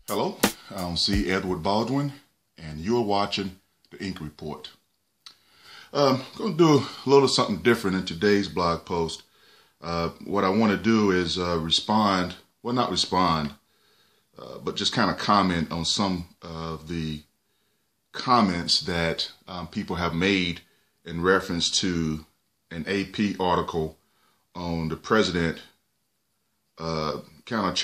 Hello, I'm C. Edward Baldwin, and you're watching The Ink Report. I'm going to do a little something different in today's blog post. What I want to do is respond, well, not respond, but just kind of comment on some of the comments that people have made in reference to an AP article on the president kind of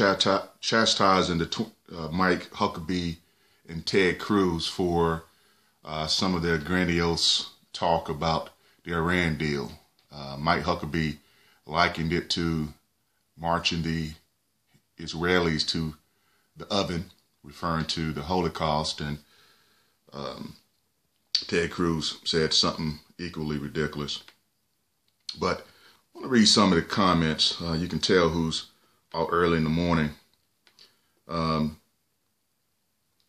chastising the Mike Huckabee and Ted Cruz for some of their grandiose talk about the Iran deal. Mike Huckabee likened it to marching the Israelis to the oven, referring to the Holocaust, and Ted Cruz said something equally ridiculous. But I want to read some of the comments. You can tell who's out early in the morning.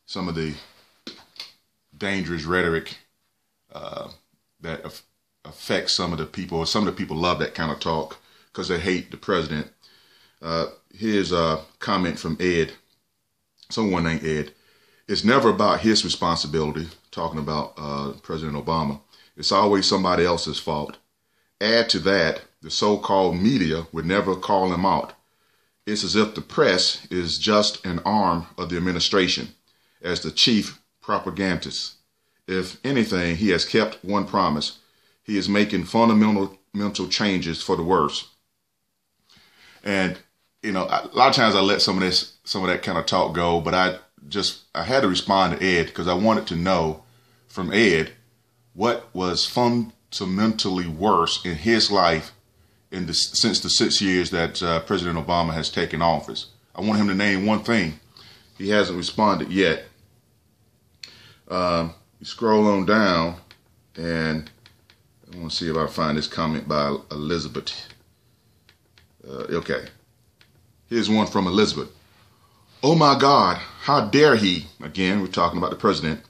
Some of the dangerous rhetoric that affects some of the people, or some of the people love that kind of talk because they hate the president. Here's a comment from Ed, someone named Ed. It's never about his responsibility, talking about President Obama. It's always somebody else's fault. Add to that, the so-called media would never call him out. It's as if the press is just an arm of the administration as the chief propagandist. If anything, he has kept one promise. He is making fundamental changes for the worse. And, you know, a lot of times I let some of that kind of talk go, but I had to respond to Ed because I wanted to know from Ed what was fundamentally worse in his life since the 6 years that President Obama has taken office. I want him to name one thing. He hasn't responded yet. You scroll on down, and I want to see if I find this comment by Elizabeth. Okay. Here's one from Elizabeth. Oh my God, how dare he? Again, we're talking about the president.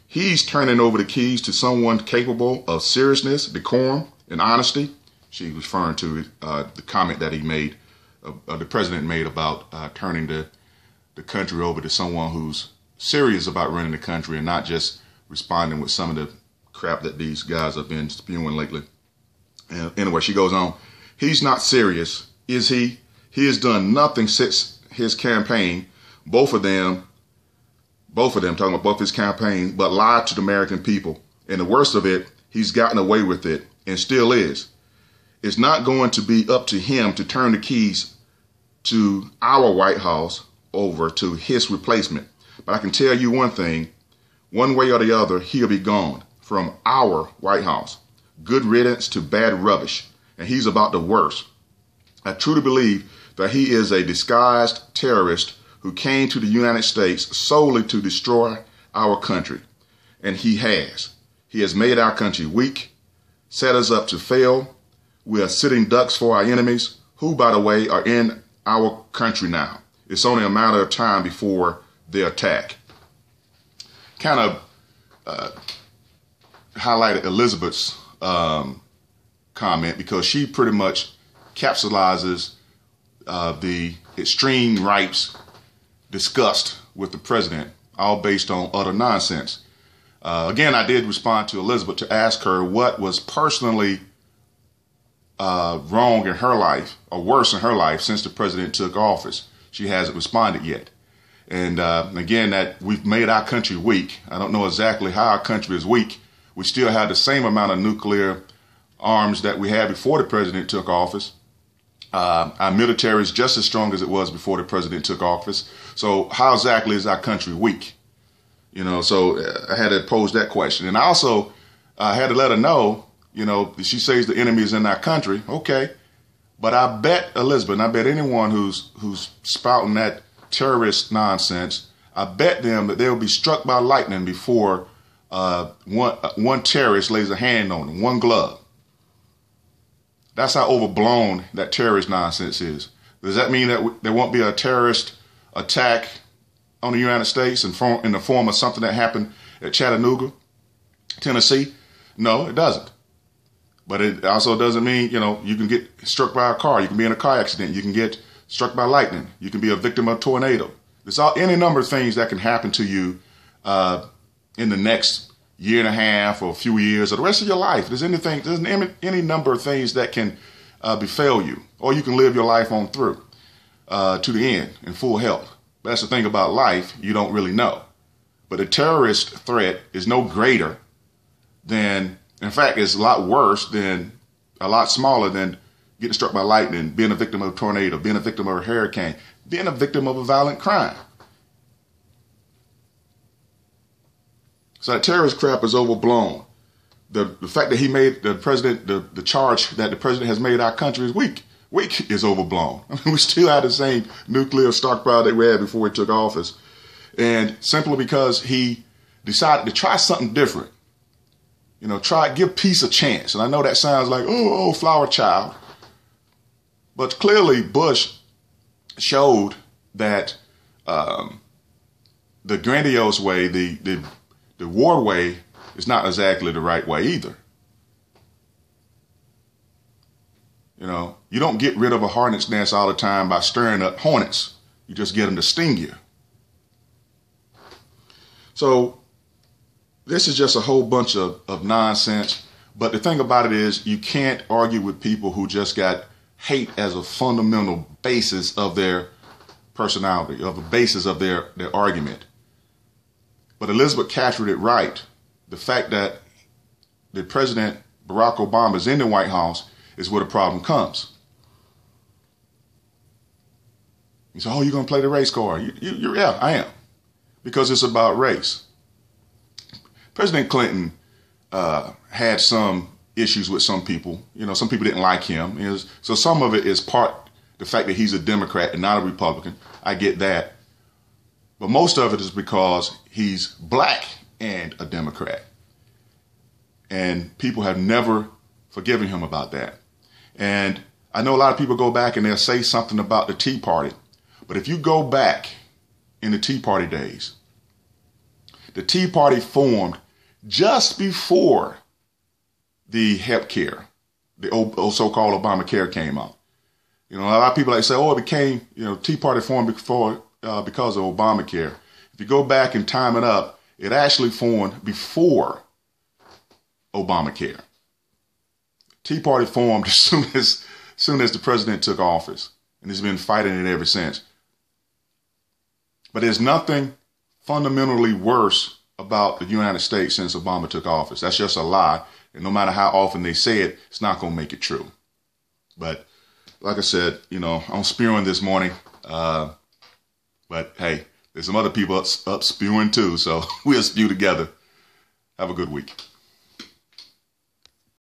He's turning over the keys to someone capable of seriousness, decorum, and honesty. She was referring to the comment that he made, the president made about turning the country over to someone who's serious about running the country and not just responding with some of the crap that these guys have been spewing lately. And anyway, she goes on. He's not serious, is he? He has done nothing since his campaign. Both of them, talking about both his campaigns, but lied to the American people. And the worst of it, he's gotten away with it and still is. It's not going to be up to him to turn the keys to our White House over to his replacement. But I can tell you one thing, one way or the other, he'll be gone from our White House. Good riddance to bad rubbish. And he's about the worst. I truly believe that he is a disguised terrorist who came to the United States solely to destroy our country. And he has. He has made our country weak, set us up to fail. We are sitting ducks for our enemies, who, by the way, are in our country now. It's only a matter of time before they attack. Kind of highlighted Elizabeth's comment because she pretty much capsulizes the extreme right's disgust with the president, all based on utter nonsense. Again, I did respond to Elizabeth to ask her what was personally wrong in her life, or worse in her life, since the president took office. She hasn't responded yet. And again, that we've made our country weak. I don't know exactly how our country is weak. We still have the same amount of nuclear arms that we had before the president took office. Our military is just as strong as it was before the president took office. So how exactly is our country weak? You know, so I had to pose that question. And I also had to let her know, you know, she says the enemy is in our country. Okay. But I bet Elizabeth, and I bet anyone who's spouting that terrorist nonsense, I bet them that they'll be struck by lightning before one terrorist lays a hand on them, one glove. That's how overblown that terrorist nonsense is. Does that mean that there won't be a terrorist attack on the United States in the form of something that happened at Chattanooga, Tennessee? No, it doesn't. But it also doesn't mean, you know, you can get struck by a car. You can be in a car accident. You can get struck by lightning. You can be a victim of a tornado. There's any number of things that can happen to you in the next year and a half or a few years or the rest of your life. There's any number of things that can befall you, or you can live your life on through to the end in full health. But that's the thing about life, you don't really know. But a terrorist threat is no greater than, in fact, it's a lot worse than, a lot smaller than getting struck by lightning, being a victim of a tornado, being a victim of a hurricane, being a victim of a violent crime. So that terrorist crap is overblown. The fact that he made the president, the charge that the president has made our country is weak is overblown. I mean, we still have the same nuclear stockpile that we had before he took office. And simply because he decided to try something different, you know, give peace a chance. And I know that sounds like, oh, flower child. But clearly Bush showed that the grandiose way, the war way, is not exactly the right way either. You know, you don't get rid of a hornet's nest all the time by stirring up hornets. You just get them to sting you. So this is just a whole bunch of nonsense. But the thing about it is, you can't argue with people who just got hate as a fundamental basis of their personality, of the basis of their argument. But Elizabeth captured it right. The fact that the President Barack Obama is in the White House is where the problem comes. You say, oh, you're going to play the race card. Yeah, I am. Because it's about race. President Clinton had some issues with some people. You know, some people didn't like him. So some of it is the fact that he's a Democrat and not a Republican. I get that. But most of it is because he's black and a Democrat. And people have never forgiven him about that. And I know a lot of people go back and they'll say something about the Tea Party. But if you go back in the Tea Party days, the Tea Party formed just before the health care, the so-called Obamacare came out. You know, a lot of people say, oh, it became, Tea Party formed before because of Obamacare. If you go back and time it up, it actually formed before Obamacare. Tea Party formed as soon as the president took office, and he's been fighting it ever since. But there's nothing fundamentally worse about the United States since Obama took office. That's just a lie. And no matter how often they say it, it's not going to make it true. But like I said, I'm spewing this morning. But hey, there's some other people up spewing too. So we'll spew together. Have a good week.